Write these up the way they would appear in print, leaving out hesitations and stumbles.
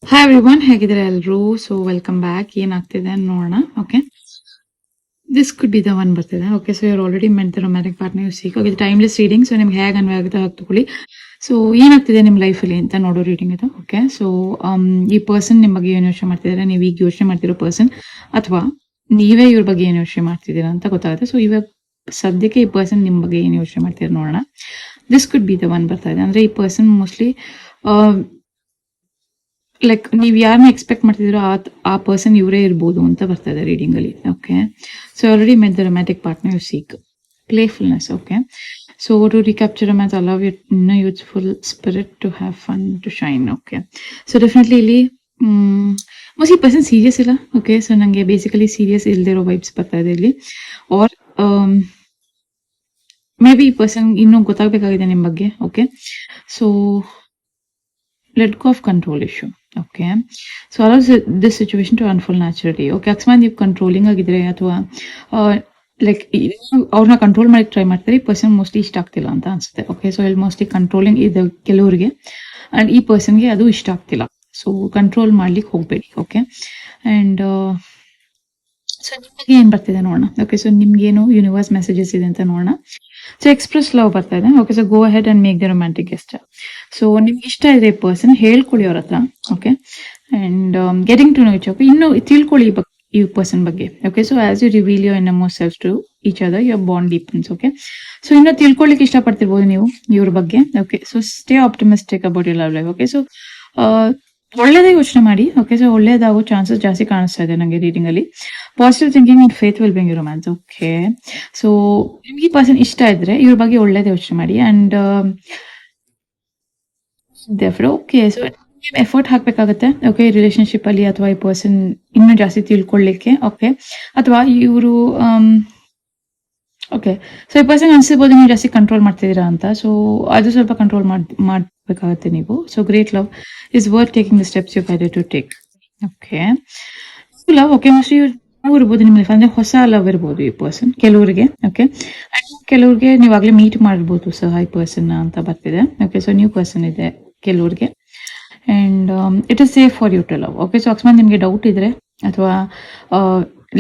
Hi everyone, ಹೇಗಿದ್ದಾರೆ ಎಲ್ಲರೂ? So welcome back. ಏನಾಗ್ತಿದೆ ನೋಡೋಣ. Okay, this could be the one ಬರ್ತಿದೆ. Okay, so your already meant the romantic partner you seek. Okay, timeless reading. So ನಿಮ್ಗೆ ಹೇಗೆ ಅನ್ವಯ ಆಗುತ್ತೆ ಹಾಗೆ ತಗೊಳ್ಳಿ. ಸೊ ಏನಾಗ್ತಿದೆ ನಿಮ್ಮ ಲೈಫಲ್ಲಿ ಅಂತ ನೋಡೋ ರೀಡಿಂಗ್ ಇದು. ಓಕೆ, ಸೊ ಈ ಪರ್ಸನ್ ನಿಮ್ಮ ಬಗ್ಗೆ ಏನು ಯೋಚನೆ ಮಾಡ್ತಿದ್ದಾರೆ, ನೀವು ಈಗ ಯೋಚನೆ ಮಾಡ್ತಿರೋ ಪರ್ಸನ್, ಅಥವಾ ನೀವೇ ಇವ್ರ ಬಗ್ಗೆ ಏನು ಯೋಚನೆ ಮಾಡ್ತಿದ್ದೀರಾ ಅಂತ ಗೊತ್ತಾಗುತ್ತೆ. ಸೊ ಇವಾಗ ಸದ್ಯಕ್ಕೆ ಈ ಪರ್ಸನ್ ನಿಮ್ಮ ಬಗ್ಗೆ ಏನು ಯೋಚನೆ ಮಾಡ್ತಿದ್ದಾರೆ ನೋಡೋಣ. This could be the one ಬರ್ತಾ ಇದೆ. ಅಂದ್ರೆ ಈ ಪರ್ಸನ್ ಮೋಸ್ಟ್ಲಿ ಲೈಕ್ ನೀವು ಯಾರನ್ನ ಎಕ್ಸ್ಪೆಕ್ಟ್ ಮಾಡ್ತಿದ್ದೀರೋ ಆ ಪರ್ಸನ್ ಇವರೇ ಇರ್ಬೋದು ಅಂತ ಬರ್ತಾ ಇದೆ ರೀಡಿಂಗ್ ಅಲ್ಲಿ. Okay, so already met the romantic partner you seek playfulness. Okay, so to recapture romance, allow you in youthful spirit to have fun to shine. Okay, so definitely ಇಲ್ಲಿ most ಈ person serious ಇಲ್ಲ. Okay, so ನನಗೆ basically serious ಇಲ್ದಿರೋ vibes ಬರ್ತಾ ಇದೆ ಇಲ್ಲಿ. Or maybe ಬಿ ಈ ಪರ್ಸನ್ ಇನ್ನೂ ಗೊತ್ತಾಗಬೇಕಾಗಿದೆ ನಿಮ್ಮ ಬಗ್ಗೆ. Okay, so let go of control issue. Okay, so allows this situation to unfold naturally. Okay, ಅಕಸ್ಮಾತ್ ನೀವು ಕಂಟ್ರೋಲಿಂಗ್ ಆಗಿದ್ರೆ ಅಥವಾ ಲೈಕ್ ಅವ್ರನ್ನ ಕಂಟ್ರೋಲ್ ಮಾಡಕ್ಕೆ ಟ್ರೈ ಮಾಡ್ತಾರೆ, ಈ ಪರ್ಸನ್ ಮೋಸ್ಟ್ಲಿ ಇಷ್ಟ ಆಗ್ತಿಲ್ಲ ಅಂತ ಅನ್ಸುತ್ತೆ. ಓಕೆ, ಸೊ ಇಲ್ಲಿ ಮೋಸ್ಟ್ಲಿ ಕಂಟ್ರೋಲಿಂಗ್ ಇದೆ ಕೆಲವರಿಗೆ, ಅಂಡ್ ಈ ಪರ್ಸನ್ಗೆ ಅದು ಇಷ್ಟ ಆಗ್ತಿಲ್ಲ. ಸೊ ಕಂಟ್ರೋಲ್ ಮಾಡ್ಲಿಕ್ಕೆ ಹೋಗ್ಬೇಡಿ. ಓಕೆ, ಅಂಡ್ ಸೊ ನಿಮಗೆ ಏನ್ ಬರ್ತಿದೆ ನೋಡೋಣ. ಓಕೆ, ಸೊ ನಿಮ್ಗೇನು ಯೂನಿವರ್ಸ್ ಮೆಸೇಜಸ್ ಇದೆ ಅಂತ ನೋಡೋಣ. ಸೊ ಎಕ್ಸ್ಪ್ರೆಸ್ ಲವ್ ಬರ್ತಾ ಇದೆ. Okay, so go ahead and make the romantic gesture. So ನಿಮ್ಗೆ ಇಷ್ಟ ಇದೆ ಈ ಪರ್ಸನ್, ಹೇಳ್ಕೊಳ್ಳಿ ಅವ್ರ ಹತ್ರ. Okay, and getting to know each. Okay, ಇನ್ನು ತಿಳ್ಕೊಳ್ಳಿ ಈ ಪರ್ಸನ್ ಬಗ್ಗೆ. Okay, so as you reveal your inner self to each other, your bond deepens. Okay, so ಇನ್ನು ತಿಳ್ಕೊಳ್ಳಿಕ್ಕೆ ಇಷ್ಟಪಡ್ತಿರ್ಬೋದು ನೀವು ಇವ್ರ ಬಗ್ಗೆ. Okay, so stay optimistic about your love life. Okay, so ಒಳ್ಳೇದೇ ಯೋಚನೆ ಮಾಡಿ. ಓಕೆ, ಸೊ ಒಳ್ಳೇದಾಗೋ ಚಾನ್ಸಸ್ ಜಾಸ್ತಿ ಕಾಣಿಸ್ತಾ ಇದೆ ನನಗೆ ರೀಡಿಂಗ್ ಅಲ್ಲಿ. Positive thinking and faith will bring you romance. Okay, so ನಿಮ್ಗೆ ಈ ಪರ್ಸನ್ ಇಷ್ಟ ಇದ್ರೆ ಇವ್ರ ಬಗ್ಗೆ ಒಳ್ಳೇದೇ ಯೋಚನೆ ಮಾಡಿ. ಅಂಡ್ ಓಕೆ, ಸೊ ಎಫರ್ಟ್ ಹಾಕ್ಬೇಕಾಗತ್ತೆ. ಓಕೆ, ರಿಲೇಶನ್ಶಿಪ್ ಅಲ್ಲಿ ಅಥವಾ ಈ ಪರ್ಸನ್ ಇನ್ನೂ ಜಾಸ್ತಿ ತಿಳ್ಕೊಳ್ಳಿಕ್ಕೆ. ಓಕೆ, ಅಥವಾ ಇವರು ಓಕೆ, ಸೊ ಈ ಪರ್ಸನ್ ಅನ್ಸಿರ್ಬೋದು ನೀವು ಜಾಸ್ತಿ ಕಂಟ್ರೋಲ್ ಮಾಡ್ತಿದ್ದೀರಾ ಅಂತ. ಸೊ ಅದು ಸ್ವಲ್ಪ ಕಂಟ್ರೋಲ್ ಮಾಡ್ಬೇಕಾಗತ್ತೆ ನೀವು. So great love is worth taking the steps you guided to take. Okay, love. Okay, mostly ಇರ್ಬೋದು ನಿಮ್ಮ ಲೈಫ್, ಅಂದ್ರೆ ಹೊಸ ಲವ್ ಇರ್ಬೋದು ಈ ಪರ್ಸನ್ ಕೆಲವರಿಗೆ. ಓಕೆ, ಅಂಡ್ ಕೆಲವ್ರಿಗೆ ನೀವಾಗಲೇ ಮೀಟ್ ಮಾಡ್ಬೋದು ಸಹ ಈ ಪರ್ಸನ್ ಅಂತ ಬರ್ತಿದೆ. ಓಕೆ, ಸೊ ನ್ಯೂ ಪರ್ಸನ್ ಇದೆ ಕೆಲವ್ರಿಗೆ, and it is safe for you to love. Okay, so ಅಕಸ್ಮಾತ್ ನಿಮಗೆ ಡೌಟ್ ಇದ್ರೆ ಅಥವಾ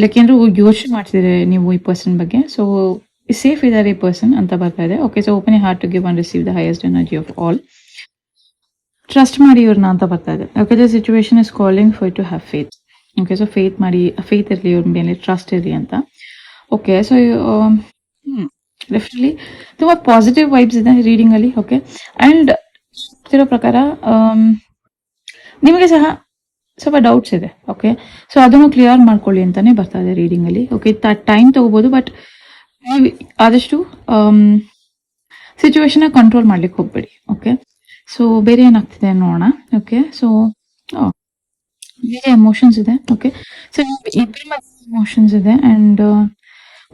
ಲೈಕ್ ಏನಾದ್ರು ಯೋಚನೆ ಮಾಡ್ತಿದ್ರೆ ನೀವು ಈ ಪರ್ಸನ್ ಬಗ್ಗೆ, ಸೊ ಸೇಫ್ ಇದ್ದಾರೆ ಈ ಪರ್ಸನ್ ಅಂತ ಬರ್ತಾ ಇದೆ. Okay, so open heart to give and receive the highest energy of all. Trust ಮಾಡಿ ಇವ್ರನ್ನ ಅಂತ ಬರ್ತಾ ಇದೆ. Okay, the situation is calling for to have faith. Okay, so faith ಮಾಡಿ, ಫೇತ್ ಇರಲಿ ಇವ್ರ ಮೇಲೆ, ಟ್ರಸ್ಟ್ ಇರಲಿ ಅಂತ. ಓಕೆ, ಸೊ ಡೆಫಿನೆಟ್ಲಿ ತುಂಬಾ ಪಾಸಿಟಿವ್ ವೈಬ್ಸ್ ಇದೆ ರೀಡಿಂಗ್ ಅಲ್ಲಿ. ಓಕೆ, ಅಂಡ್ ಇರೋ ಪ್ರಕಾರ ನಿಮಗೆ ಸಹ ಸ್ವಲ್ಪ ಡೌಟ್ಸ್ ಇದೆ. ಓಕೆ, ಸೊ ಅದನ್ನು ಕ್ಲಿಯರ್ ಮಾಡ್ಕೊಳ್ಳಿ ಅಂತಾನೆ ಬರ್ತಾ ಇದೆ ರೀಡಿಂಗ್ ಅಲ್ಲಿ. ಓಕೆ, ಟೈಮ್ ತಗೋಬಹುದು, ಬಟ್ ನೀವು ಆದಷ್ಟು ಸಿಚುವೇಶನ್ ಕಂಟ್ರೋಲ್ ಮಾಡ್ಲಿಕ್ಕೆ ಹೋಗ್ಬೇಡಿ. ಓಕೆ, ಸೊ ಬೇರೆ ಏನಾಗ್ತಿದೆ ನೋಡೋಣ. ಓಕೆ, ಸೊ ಬೇರೆ ಎಮೋಷನ್ಸ್ ಇದೆ. ಓಕೆ, ಸೊ ಇಬ್ಬರ ಎಮೋಷನ್ಸ್ ಇದೆ, ಅಂಡ್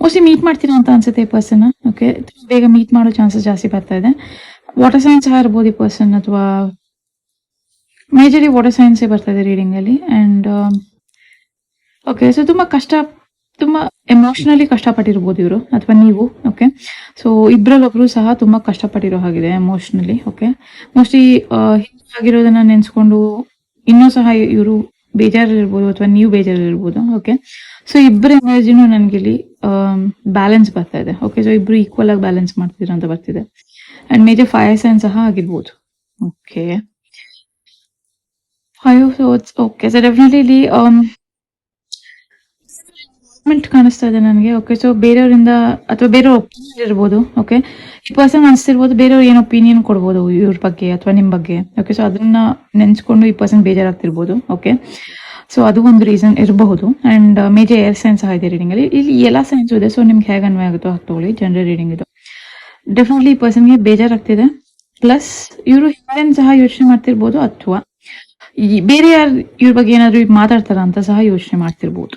ಮೋಸ್ಟ್ಲಿ ಮೀಟ್ ಮಾಡ್ತೀರಾ ಅಂತ ಅನ್ಸುತ್ತೆ ಈ ಪರ್ಸನ್. ಓಕೆ, ಬೇಗ ಮೀಟ್ ಮಾಡೋ ಚಾನ್ಸಸ್ ಜಾಸ್ತಿ ಬರ್ತಾ ಇದೆ. ವಾಟರ್ ಸೈನ್ಸ್ ಸಹ ಇರ್ಬೋದು ಈ ಪರ್ಸನ್, ಅಥವಾ ಮೇಜರ್ಲಿ ವಾಟರ್ ಸೈನ್ಸೇ ಬರ್ತಾ ಇದೆ ರೀಡಿಂಗ್ ಅಲ್ಲಿ. ಅಂಡ್ ಓಕೆ, ಸೊ ತುಂಬಾ ಎಮೋಷನಲಿ ಕಷ್ಟಪಟ್ಟಿರ್ಬೋದು ಇವರು ಅಥವಾ ನೀವು. ಓಕೆ, ಸೊ ಇಬ್ಬರಲ್ಲೊಬ್ರು ಸಹ ತುಂಬಾ ಕಷ್ಟಪಟ್ಟಿರೋ ಹಾಗಿದೆ ಎಮೋಷನಲಿ. ಓಕೆ, ಮೋಸ್ಟ್ಲಿ ಆಗಿರೋದನ್ನ ನೆನ್ಸ್ಕೊಂಡು ಇನ್ನೂ ಸಹ ಇವರು ಬೇಜಾರಿರ್ಬೋದು ಅಥವಾ ನೀವು ಬೇಜಾರಿರ್ಬೋದು. ಓಕೆ, ಸೊ ಇಬ್ಬರ ಎನರ್ಜಿನೂ ನನಗೆ ಇಲ್ಲಿ ಬ್ಯಾಲೆನ್ಸ್ ಬರ್ತಾ ಇದೆ. ಓಕೆ, ಸೊ ಇಬ್ರು ಈಕ್ವಲ್ ಆಗಿ ಬ್ಯಾಲೆನ್ಸ್ ಮಾಡ್ತಿದ್ರು ಅಂತ ಬರ್ತಿದೆ. ಅಂಡ್ ಮೇಜರ್ ಫೈರ್ ಸೈನ್ ಸಹ ಆಗಿರ್ಬೋದು. ಓಕೆ, ಓಕೆ, ಸೊ ಡೆಫಿನೆಟ್ಲಿ ಇಲ್ಲಿ ಕಾಣಿಸ್ತಾ ಇದೆ ನನಗೆ. ಓಕೆ, ಸೊ ಬೇರೆಯವರಿಂದ ಅಥವಾ ಬೇರೆಯವ್ರ ಒಪಿನಿಯನ್ ಇರ್ಬೋದು. ಓಕೆ, ಈ ಪರ್ಸನ್ ಅನ್ಸ್ತಿರ್ಬೋದು ಬೇರೆಯವ್ರು ಏನು ಒಪಿನಿಯನ್ ಕೊಡ್ಬೋದು ಇವ್ರ ಬಗ್ಗೆ ಅಥವಾ ನಿಮ್ ಬಗ್ಗೆ. ಓಕೆ, ಸೊ ಅದನ್ನ ನೆನ್ಸ್ಕೊಂಡು ಈ ಪರ್ಸನ್ ಬೇಜಾರಾಗ್ತಿರ್ಬೋದು. ಓಕೆ, ಸೊ ಅದು ಒಂದು ರೀಸನ್ ಇರಬಹುದು. ಅಂಡ್ ಮೇಜರ್ ಏರ್ ಸೈನ್ಸ್ ಸಹ ಇದೆ ರೀಡಿಂಗ್ ಅಲ್ಲಿ. ಇಲ್ಲಿ ಎಲ್ಲಾ ಸೈನ್ಸ್ ಇದೆ, ಸೊ ನಿಮ್ಗೆ ಹೇಗೆ ಅನ್ವಯ ಆಗುತ್ತೋ ಹಾಗೆ ತಗೊಳ್ಳಿ. ಜನರಲ್ ರೀಡಿಂಗ್ ಇದು. ಡೆಫಿನೆಟ್ಲಿ ಈ ಪರ್ಸನ್ಗೆ ಬೇಜಾರಾಗ್ತಿದೆ, ಪ್ಲಸ್ ಇವರು ಹಿಂದೆ ಸಹ ಯೋಚನೆ ಮಾಡ್ತಿರ್ಬೋದು, ಅಥವಾ ಬೇರೆ ಯಾರು ಇವ್ರ ಬಗ್ಗೆ ಏನಾದ್ರು ಮಾತಾಡ್ತಾರ ಅಂತ ಸಹ ಯೋಚನೆ ಮಾಡ್ತಿರ್ಬೋದು.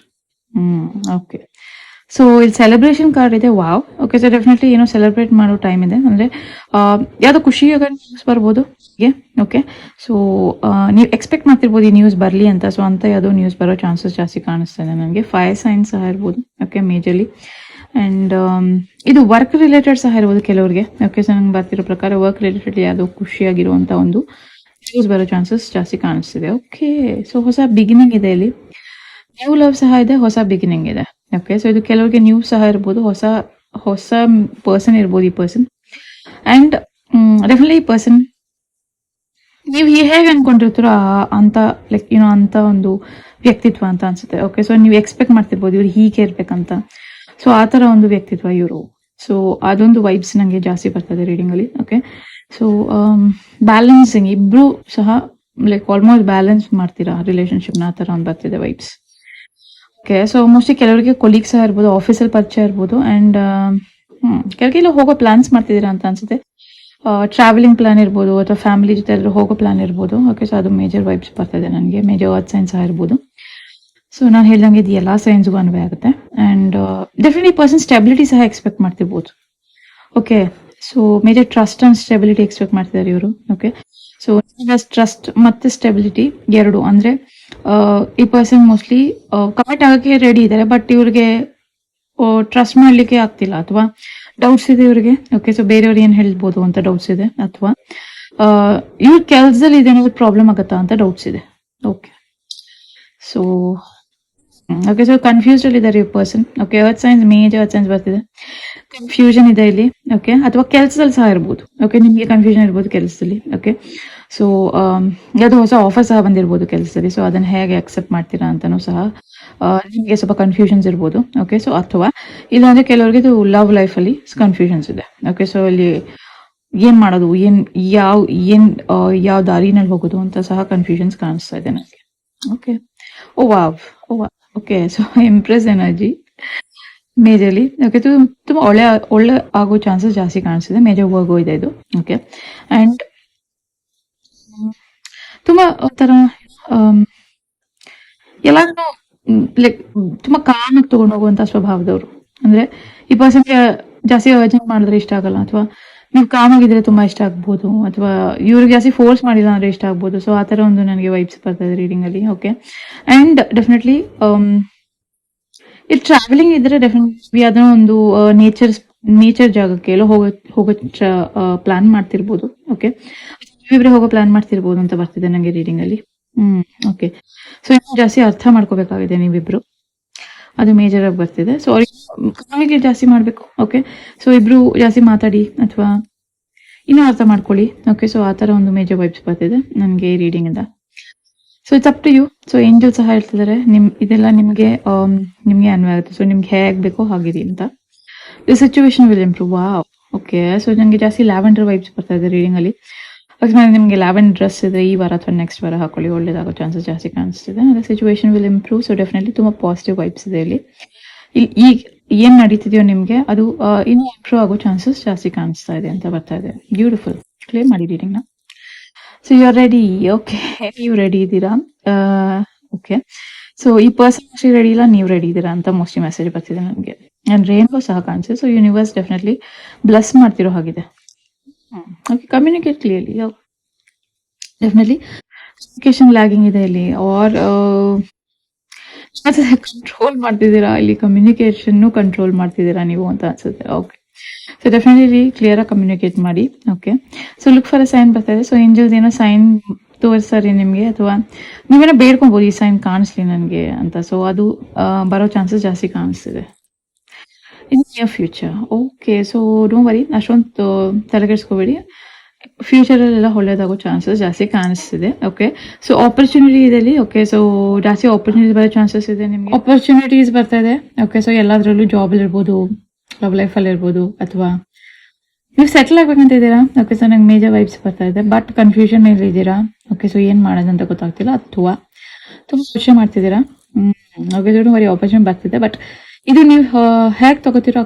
ಓಕೆ, ಸೊ ಇಲ್ಲಿ ಸೆಲೆಬ್ರೇಷನ್ ಕಾರ್ಡ್ ಇದೆ. ವಾವ್. ಓಕೆ, ಸೊ ಡೆಫಿನೆಟ್ಲಿ ಏನೋ ಸೆಲೆಬ್ರೇಟ್ ಮಾಡೋ ಟೈಮ್ ಇದೆ, ಅಂದ್ರೆ ಯಾವ್ದೋ ಖುಷಿಯಾಗ ನ್ಯೂಸ್ ಬರ್ಬೋದು. ಓಕೆ, ಸೊ ನೀವು ಎಕ್ಸ್ಪೆಕ್ಟ್ ಮಾಡ್ತಿರ್ಬೋದು ಈ ನ್ಯೂಸ್ ಬರ್ಲಿ ಅಂತ. ಸೊ ಅಂತ ಯಾವ್ದೋ ನ್ಯೂಸ್ ಬರೋ ಚಾನ್ಸಸ್ ಜಾಸ್ತಿ ಕಾಣಿಸ್ತಾ ಇದೆ ನನಗೆ. ಫೈರ್ ಸೈನ್ಸ್ ಸಹ ಇರ್ಬೋದು. Okay, majorly. ಅಂಡ್ ಇದು ವರ್ಕ್ ರಿಲೇಟೆಡ್ ಸಹ ಇರ್ಬೋದು ಕೆಲವ್ರಿಗೆ. ಓಕೆ, ಸೊ ನಂಗೆ ಬರ್ತಿರೋ ಪ್ರಕಾರ ವರ್ಕ್ ರಿಲೇಟೆಡ್ ಯಾವ್ದೋ ಖುಷಿಯಾಗಿರುವಂತ ಒಂದು ನ್ಯೂಸ್ ಬರೋ ಚಾನ್ಸಸ್ ಜಾಸ್ತಿ ಕಾಣಿಸ್ತಿದೆ. ಓಕೆ, ಸೊ ಹೊಸ ಬಿಗಿನಿಂಗ್ ಇದೆ ಇಲ್ಲಿ. ನ್ಯೂ ಲವ್ ಸಹ ಇದೆ, ಹೊಸ ಬಿಗಿನಿಂಗ್ ಇದೆ. ಓಕೆ, ಸೊ ಇದು ಕೆಲವರಿಗೆ ನ್ಯೂ ಸಹ ಇರ್ಬೋದು, ಹೊಸ ಹೊಸ ಪರ್ಸನ್ ಇರ್ಬೋದು ಈ ಪರ್ಸನ್. ಅಂಡ್ ಡೆಫಿನೆಟ್ಲಿ ಈ ಪರ್ಸನ್ ನೀವು ಹೇಗೆ ಅನ್ಕೊಂಡಿರ್ತೀರೋ ಅಂತ ಲೈಕ್ ಅಂತ ಒಂದು ವ್ಯಕ್ತಿತ್ವ ಅಂತ ಅನ್ಸುತ್ತೆ. ಓಕೆ, ಸೊ ನೀವು ಎಕ್ಸ್ಪೆಕ್ಟ್ ಮಾಡ್ತಿರ್ಬೋದು ಇವ್ರು ಹೀಗೆ ಇರ್ಬೇಕಂತ. ಸೊ ಆ ತರ ಒಂದು ವ್ಯಕ್ತಿತ್ವ ಇವರು. ಸೊ ಅದೊಂದು ವೈಬ್ಸ್ ನಂಗೆ ಜಾಸ್ತಿ ಬರ್ತದೆ ರೀಡಿಂಗ್ ಅಲ್ಲಿ. ಓಕೆ, ಸೊ ಬ್ಯಾಲೆನ್ಸಿಂಗ್ ಇಬ್ರು ಸಹ ಲೈಕ್ ಆಲ್ಮೋಸ್ಟ್ ಬ್ಯಾಲೆನ್ಸ್ ಮಾಡ್ತೀರಾ ರಿಲೇಶನ್ಶಿಪ್ ನ, ಆ ತರ ಒಂದು ಬರ್ತಿದೆ ವೈಬ್ಸ್. ಓಕೆ, ಸೊ ಮೋಸ್ಟ್ಲಿ ಕೆಲವರಿಗೆ ಕೊಲೀಗ್ ಸಹ ಇರ್ಬೋದು, ಆಫೀಸಲ್ಲಿ ಪರಿಚಯ ಇರ್ಬೋದು. ಅಂಡ್ ಕೆಲವರಿಗೆ ಹೋಗೋ ಪ್ಲಾನ್ಸ್ ಮಾಡ್ತಿದ್ದೀರಾ ಅಂತ ಅನ್ಸುತ್ತೆ. ಟ್ರಾವೆಲಿಂಗ್ ಪ್ಲಾನ್ ಇರ್ಬೋದು, ಅಥವಾ ಫ್ಯಾಮಿಲಿ ಜೊತೆ ಎಲ್ಲರೂ ಹೋಗೋ ಪ್ಲಾನ್ ಇರ್ಬೋದು. ಓಕೆ, ಸೊ ಅದು ಮೇಜರ್ ವೈಬ್ಸ್ ಬರ್ತಿದೆ ನನಗೆ. ಮೇಜರ್ ಅರ್ತ್ ಸೈನ್ಸ್ ಸಹ ಇರ್ಬೋದು. ಸೊ ನಾನು ಹೇಳ್ದಂಗೆ ಇದು ಎಲ್ಲ ಸೈನ್ಸ್ಗೂ ಅನ್ವಯ ಆಗುತ್ತೆ. ಅಂಡ್ ಡೆಫಿನೆಟ್ಲಿ ಪರ್ಸನ್ ಸ್ಟೆಬಿಲಿಟಿ ಸಹ ಎಕ್ಸ್ಪೆಕ್ಟ್ ಮಾಡ್ತಿರ್ಬೋದು. Okay, so major trust and stability expect ಮಾಡ್ತಿದ್ದಾರೆ ಇವರು. ಓಕೆ, ಸೊ ಟ್ರಸ್ಟ್ ಮತ್ತೆ ಸ್ಟೆಬಿಲಿಟಿ ಎರಡು ಅಂದ್ರೆ ಈ ಪರ್ಸನ್ ಮೋಸ್ಟ್ಲಿ ಕಮಿಟ್ ಆಗಕ್ಕೆ ರೆಡಿ ಇದ್ದಾರೆ, ಬಟ್ ಇವ್ರಿಗೆ ಟ್ರಸ್ಟ್ ಮಾಡ್ಲಿಕ್ಕೆ ಆಗ್ತಿಲ್ಲ, ಅಥವಾ ಡೌಟ್ಸ್ ಇದೆ ಇವ್ರಿಗೆ. ಓಕೆ, ಸೊ ಬೇರೆಯವ್ರು ಏನ್ ಹೇಳ್ಬೋದು ಅಂತ ಡೌಟ್ಸ್ ಇದೆ, ಅಥವಾ ಇವ್ರ ಕೆಲ್ಸದಲ್ಲಿ ಇದೇನಾದ್ರು ಪ್ರಾಬ್ಲಮ್ ಆಗತ್ತಾ ಅಂತ ಡೌಟ್ಸ್ ಇದೆ. Okay, so okay, so confused ಅಲ್ಲಿ ಇದ್ದಾರೆ ಈ person. Okay, earth science, major earth science ಬರ್ತಿದೆ. ಕನ್ಫ್ಯೂಷನ್ ಇದೆ ಇಲ್ಲಿ. ಓಕೆ, ಅಥವಾ ಕೆಲಸದಲ್ಲಿ ಸಹ ಇರ್ಬೋದು. ಓಕೆ, ನಿಮಗೆ ಕನ್ಫ್ಯೂಷನ್ ಇರ್ಬೋದು ಕೆಲಸದಲ್ಲಿ. ಓಕೆ, ಸೊ ಯಾವ್ದು ಹೊಸ ಆಫರ್ ಸಹ ಬಂದಿರ್ಬೋದು ಕೆಲಸದಲ್ಲಿ. ಸೊ ಅದನ್ನ ಹೇಗೆ ಅಕ್ಸೆಪ್ಟ್ ಮಾಡ್ತೀರಾ ಅಂತಾನೂ ಸಹ ನಿಮಗೆ ಸ್ವಲ್ಪ ಕನ್ಫ್ಯೂಷನ್ಸ್ ಇರ್ಬೋದು. ಓಕೆ, ಸೊ ಅಥವಾ ಇಲ್ಲಾಂದ್ರೆ ಕೆಲವರಿಗೆ ಇದು ಲವ್ ಲೈಫ್ ಅಲ್ಲಿ ಕನ್ಫ್ಯೂಷನ್ಸ್ ಇದೆ. ಓಕೆ, ಸೊ ಇಲ್ಲಿ ಏನ್ ಮಾಡೋದು, ಯಾವ ದಾರಿನಲ್ಲಿ ಹೋಗೋದು ಅಂತ ಸಹ ಕನ್ಫ್ಯೂಷನ್ಸ್ ಕಾಣಿಸ್ತಾ ಇದೆ ನನಗೆ. Okay, oh wow, okay, so impress energy majorly. Okay, ತುಂಬಾ ಒಳ್ಳೆ ಆಗೋ ಚಾನ್ಸಸ್ ಜಾಸ್ತಿ ಕಾಣಿಸ್ತಿದೆ. ಮೇಜರ್ ವರ್ಗೋ ಇದೆ ಇದು. ಓಕೆ, ಅಂಡ್ ತುಂಬಾ ಒಂಥರ ಎಲ್ಲಾನು ಲೈಕ್ ತುಂಬಾ ಕಾಮ್ ಆಗಿ ತಗೊಂಡು ಹೋಗುವಂತ ಸ್ವಭಾವದವರು. ಅಂದ್ರೆ ಈ ಪರ್ಸನ್ಗೆ ಜಾಸ್ತಿ ಅರ್ಜೆಂಟ್ ಮಾಡಿದ್ರೆ ಇಷ್ಟ ಆಗಲ್ಲ, ಅಥವಾ ನೀವು ಕಾಮ್ ಆಗಿದ್ರೆ ತುಂಬಾ ಇಷ್ಟ ಆಗ್ಬೋದು, ಅಥವಾ ಇವ್ರಿಗೆ ಜಾಸ್ತಿ ಫೋರ್ಸ್ ಮಾಡಿಲ್ಲ ಅಂದ್ರೆ ಇಷ್ಟ ಆಗ್ಬೋದು. ಸೊ ಆತರ ಒಂದು ನನಗೆ ವೈಬ್ಸ್ ಬರ್ತಾ ಇದೆ ರೀಡಿಂಗ್ ಅಲ್ಲಿ. ಓಕೆ, ಅಂಡ್ ಡೆಫಿನೆಟ್ಲಿ ಈ ಟ್ರಾವೆಲಿಂಗ್ ಇದ್ರೆ ಡೆಫಿನೆಟ್ಲಿ ಅದನ್ನ ಒಂದು ನೇಚರ್ ಜಾಗಕ್ಕೆ ಎಲ್ಲೋ ಹೋಗೋ ಪ್ಲಾನ್ ಮಾಡ್ತಿರ್ಬೋದು. ಓಕೆ, ನೀವಿಬ್ರೆ ಹೋಗೋ ಪ್ಲಾನ್ ಮಾಡ್ತಿರ್ಬೋದು ಅಂತ ಬರ್ತಿದೆ ನಂಗೆ ರೀಡಿಂಗ್ ಅಲ್ಲಿ. ಓಕೆ, ಸೊ ಇನ್ನು ಜಾಸ್ತಿ ಅರ್ಥ ಮಾಡ್ಕೋಬೇಕಾಗಿದೆ ನೀವಿಬ್ರು, ಅದು ಮೇಜರ್ ಆಗಿ ಬರ್ತಿದೆ. ಸೊ ಕಮ್ಯುನಿಕೇಟ್ ಜಾಸ್ತಿ ಮಾಡ್ಬೇಕು. ಓಕೆ, ಸೊ ಇಬ್ರು ಜಾಸ್ತಿ ಮಾತಾಡಿ ಅಥವಾ ಇನ್ನೂ ಅರ್ಥ ಮಾಡ್ಕೊಳ್ಳಿ. ಓಕೆ, ಸೊ ಆತರ ಒಂದು ಮೇಜರ್ ವೈಬ್ಸ್ ಬರ್ತಿದೆ ನನಗೆ ರೀಡಿಂಗ್ ಇಂದ. So it's up to you. So angel ಸಹ ಹೇಳ್ತಿದ್ದಾರೆ ಇದೆಲ್ಲ ನಿಮ್ಗೆ ಅನ್ವಯ ಆಗುತ್ತೆ. ಸೊ ನಿಮ್ಗೆ ಹೇಗ್ ಬೇಕೋ ಹಾಗಿರಿ ಅಂತ. The situation will improve. Wow, okay, so ನಂಗೆ ಜಾಸ್ತಿ ಲ್ಯಾವೆಂಡರ್ ವೈಬ್ಸ್ ಬರ್ತಾ ಇದೆ ರೀಡಿಂಗ್ ಅಲ್ಲಿ. ಅಕಸ್ಮಾತ್ ನಿಮ್ಗೆ ಲ್ಯಾವೆಂಡರ್ ಡ್ರೆಸ್ ಇದ್ರೆ ಈ ವಾರ ಅಥವಾ ನೆಕ್ಸ್ಟ್ ವಾರ ಹಾಕೊಳ್ಳಿ, ಒಳ್ಳೇದಾಗೋ ಚಾನ್ಸಸ್ ಜಾಸ್ತಿ ಕಾಣಿಸ್ತಿದೆ. ಅದೇ situation will improve. So definitely ತುಂಬಾ ಪಾಸಿಟಿವ್ ವೈಬ್ಸ್ ಇದೆ ಇಲ್ಲಿ. ಈಗ ಏನ್ ನಡೀತಿದೆಯೋ ನಿಮ್ಗೆ ಅದು ಇನ್ನೂ ಇಂಪ್ರೂವ್ ಆಗೋ ಚಾನ್ಸಸ್ ಜಾಸ್ತಿ ಕಾಣಿಸ್ತಾ ಇದೆ ಅಂತ ಬರ್ತಾ ಇದೆ. ಬ್ಯೂಟಿಫುಲ್. ಕ್ಲಿಯರ್ ಮಾಡಿ ರೀಡಿಂಗ್ ನ. So you are ready. Okay, ನೀವು ರೆಡಿ ಇದ್ದೀರಾ? ಓಕೆ, ಸೊ ಈ ಪರ್ಸನ್ ಮೋಸ್ಟ್ಲಿ ರೆಡಿ ಇಲ್ಲ, ನೀವು ರೆಡಿ ಇದ್ದೀರಾ ಅಂತ ಮೋಸ್ಟ್ಲಿ ಮೆಸೇಜ್ ಬರ್ತಿದೆ ನನಗೆ. ಅಂಡ್ ರೇನ್ಬೋ ಸಹ ಕಾಣಿಸಿದೆ. ಸೊ ಯೂನಿವರ್ಸ್ ಡೆಫಿನೆಟ್ಲಿ ಬ್ಲೆಸ್ ಮಾಡ್ತಿರೋ ಹಾಗಿದೆ. Okay, communicate clearly. Definitely communication lagging ಇದೆ ಇಲ್ಲಿ, ಆರ್ ಕಂಟ್ರೋಲ್ ಮಾಡ್ತಿದ್ದೀರಾ ಇಲ್ಲಿ. ಕಮ್ಯುನಿಕೇಶನ್ ಕಂಟ್ರೋಲ್ ಮಾಡ್ತಿದ್ದೀರಾ ನೀವು ಅಂತ ಅನ್ಸುತ್ತೆ. ಓಕೆ, ಸೊ ಡೆಫಿನೆಟ್ಲಿ ಕ್ಲಿಯರ್ ಆಗಿ ಕಮ್ಯುನಿಕೇಟ್ ಮಾಡಿ. Okay, so look for a sign ಬರ್ತಾ ಇದೆ. ಸೊ ಏಂಜಲ್ಸ್ ಏನೋ ಸೈನ್ ತೋರಿಸ್ತಾರೆ ನಿಮ್ಗೆ, ಅಥವಾ ನೀವೇನೋ ಬೇಡ್ಕೊಬಹುದು ಈ ಸೈನ್ ಕಾಣಿಸ್ಲಿ ನನಗೆ ಅಂತ. ಸೊ ಅದು ಬರೋ ಚಾನ್ಸಸ್ ಜಾಸ್ತಿ ಕಾಣಿಸ್ತಿದೆ ಇನ್ near future. Okay, so don't worry, ಅಷ್ಟೊಂದು ತಲೆಗೆಡ್ಸ್ಕೋಬೇಡಿ. ಫ್ಯೂಚರ್ ಅಲ್ಲೆಲ್ಲ ಒಳ್ಳೇದಾಗೋ ಚಾನ್ಸಸ್ ಜಾಸ್ತಿ ಕಾಣಿಸ್ತಿದೆ. ಓಕೆ, ಸೊ ಆಪರ್ಚುನಿಟಿ ಇದೆ ಇಲ್ಲಿ. ಓಕೆ, ಸೊ ಜಾಸ್ತಿ ಆಪರ್ಚುನಿಟೀಸ್ ಬರೋ ಚಾನ್ಸಸ್ ಇದೆ ನಿಮ್ಗೆ. ಆಪರ್ಚುನಿಟೀಸ್ ಬರ್ತಾ ಇದೆ. ಓಕೆ, ಸೊ ಎಲ್ಲಾದ್ರಲ್ಲೂ ಜಾಬ್ ಇರ್ಬೋದು, ಲವ್ ಲೈಫ್ ಅಲ್ಲಿ ಇರ್ಬೋದು, ಅಥವಾ ನೀವು ಸೆಟಲ್ ಆಗ್ಬೇಕಂತ ಇದ್ದೀರಾ. ಓಕೆ, ಸೊ ನಂಗೆ ಮೇಜರ್ ವೈಬ್ಸ್ ಬರ್ತಾ ಇದೆ, ಬಟ್ ಕನ್ಫ್ಯೂಷನ್ ಮೇಲೆ ಇದ್ದೀರಾ. ಓಕೆ, ಸೊ ಏನ್ ಮಾಡೋದಂತ ಗೊತ್ತಾಗ್ತಿಲ್ಲ, ಅಥವಾ ತುಂಬಾ ಯೋಚನೆ ಮಾಡ್ತಿದ್ದೀರಾ. ಓಕೆ, ಸೊ ಬರೀ ಆಪರ್ಚುನಿಟಿ ಬರ್ತಿದೆ, ಬಟ್ ಇದು ನೀವು ಹೇಗೆ ತಗೋತೀರೋ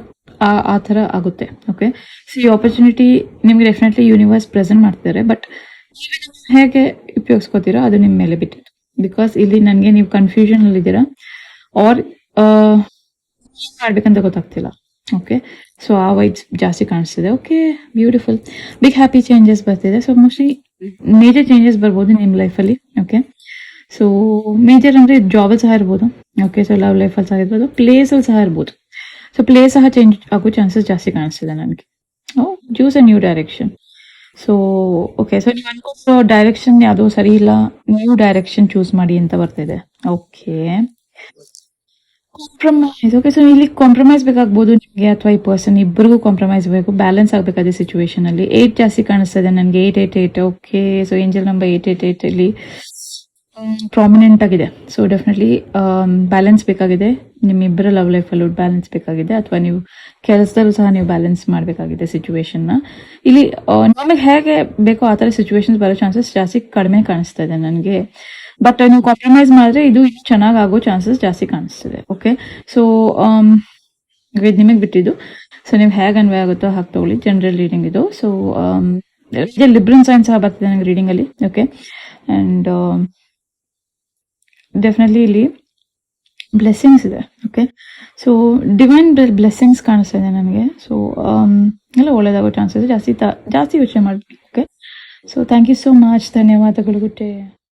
ಆ ಥರ ಆಗುತ್ತೆ. ಓಕೆ, ಸೊ ಈ ಆಪರ್ಚುನಿಟಿ ನಿಮ್ಗೆ ಡೆಫಿನೆಟ್ಲಿ ಯೂನಿವರ್ಸ್ ಪ್ರೆಸೆಂಟ್ ಮಾಡ್ತಿದ್ದಾರೆ, ಬಟ್ ಹೇಗೆ ಉಪಯೋಗಿಸ್ಕೋತೀರೋ ಅದು ನಿಮ್ಮ ಮೇಲೆ ಬಿಟ್ಟಿತ್ತು. ಬಿಕಾಸ್ ಇಲ್ಲಿ ನನಗೆ ನೀವು ಕನ್ಫ್ಯೂಷನ್ ಅಲ್ಲಿ ಇದ್ದೀರಾ, ಆರ್ ಏನ್ ಮಾಡ್ಬೇಕಂತ ಗೊತ್ತಾಗ್ತಿಲ್ಲ. ಓಕೆ, ಸೊ ಆ ವೈಬ್ಸ್ ಜಾಸ್ತಿ ಕಾಣಿಸ್ತಿದೆ. Okay, beautiful. Big happy changes ಬರ್ತಿದೆ. ಸೊ ಮೋಸ್ಟ್ಲಿ ಮೇಜರ್ ಚೇಂಜಸ್ ಬರ್ಬೋದು ನಿಮ್ಮ ಲೈಫಲ್ಲಿ. ಓಕೆ, ಸೊ ಮೇಜರ್ ಅಂದ್ರೆ ಜಾಬ್ ಸಹ ಇರ್ಬೋದು. ಓಕೆ, ಸೊ ಲವ್ ಲೈಫ್ ಅಲ್ಲಿ ಸಹ ಇರ್ಬೋದು, ಪ್ಲೇಸ್ ಅಲ್ಲಿ ಸಹ ಇರ್ಬೋದು. ಸೊ ಪ್ಲೇಸ್ ಸಹ ಚೇಂಜ್ ಆಗೋ ಚಾನ್ಸಸ್ ಜಾಸ್ತಿ ಕಾಣಿಸ್ತಿದೆ ನನಗೆ. Choose a new direction. So okay, so ನೀವು ಅನ್ಕೊಂಡು ಡೈರೆಕ್ಷನ್ ಯಾವುದೋ ಸರಿ ಇಲ್ಲ, ನ್ಯೂ ಡೈರೆಕ್ಷನ್ ಚೂಸ್ ಮಾಡಿ ಅಂತ ಬರ್ತಿದೆ. Okay, compromise. ಓಕೆ, ಸೊ ಇಲ್ಲಿ ಕಾಂಪ್ರಮೈಸ್ ಬೇಕಾಗ್ಬೋದು ನಿಮಗೆ ಅಥವಾ ಈ ಪರ್ಸನ್ ಇಬ್ಬರಿಗೂ ಕಾಂಪ್ರಮೈಸ್ ಬೇಕು, ಬ್ಯಾಲೆನ್ಸ್ ಆಗಬೇಕಾದ ಸಿಚುವೇಶನ್ ಅಲ್ಲಿ. 8 ಜಾಸ್ತಿ ಕಾಣಿಸ್ತದೆ ನನಗೆ, 888. ಓಕೆ, ಸೊ ಏಂಜಲ್ ನಂಬರ್ 888 ಇಲ್ಲಿ ಪ್ರಾಮಿನೆಂಟ್ ಆಗಿದೆ. ಸೊ ಡೆಫಿನೆಟ್ಲಿ ಬ್ಯಾಲೆನ್ಸ್ ಬೇಕಾಗಿದೆ, ನಿಮ್ಮಿಬ್ಬರ ಲವ್ ಲೈಫಲ್ಲೂ ಬ್ಯಾಲೆನ್ಸ್ ಬೇಕಾಗಿದೆ, ಅಥವಾ ನೀವು ಕೆಲಸದಲ್ಲೂ ಸಹ ನೀವು ಬ್ಯಾಲೆನ್ಸ್ ಮಾಡಬೇಕಾಗಿದೆ ಸಿಚುವೇಶನ್ನ. ಇಲ್ಲಿ ನಮಗೆ ಹೇಗೆ ಬೇಕೋ ಆ ಥರ ಸಿಚುವೇಶನ್ಸ್ ಬರೋ ಚಾನ್ಸಸ್ ಜಾಸ್ತಿ ಕಡಿಮೆ ಕಾಣಿಸ್ತಾ ಇದೆ ನನಗೆ. ಬಟ್ ನೀವು ಕಾಂಪ್ರಮೈಸ್ ಮಾಡಿದ್ರೆ ಇದು ಚೆನ್ನಾಗಿ ಆಗೋ ಚಾನ್ಸಸ್ ಜಾಸ್ತಿ ಕಾಣಿಸ್ತದೆ. ಓಕೆ, ಸೊ ಇದು ನಿಮಗೆ ಬಿಟ್ಟಿದ್ದು. ಸೊ ನೀವು ಹೇಗೆ ಅನ್ವಯ ಆಗುತ್ತೋ ಹಾಗೆ ತಗೊಳ್ಳಿ. ಜನರಲ್ ರೀಡಿಂಗ್ ಇದು. ಸೊ ಲಿಬ್ರನ್ ಸೈನ್ ಸಹ ಬರ್ತಿದೆ ನನಗೆ ರೀಡಿಂಗ್ ಅಲ್ಲಿ. ಓಕೆ, ಅಂಡ್ ಡೆಫಿನೆಟ್ಲಿ ಇಲ್ಲಿ ಬ್ಲೆಸ್ಸಿಂಗ್ಸ್ ಇದೆ. ಓಕೆ, ಸೊ ಡಿವೈನ್ ಬ್ಲೆಸ್ಸಿಂಗ್ಸ್ ಕಾಣಿಸ್ತಾ ಇದೆ ನನಗೆ. ಸೊ ಎಲ್ಲ ಒಳ್ಳೇದಾಗೋ ಚಾನ್ಸಸ್ ಜಾಸ್ತಿ ಯೋಚನೆ ಮಾಡಿ. Okay, so thank you so much, ಧನ್ಯವಾದಗಳು. Good day.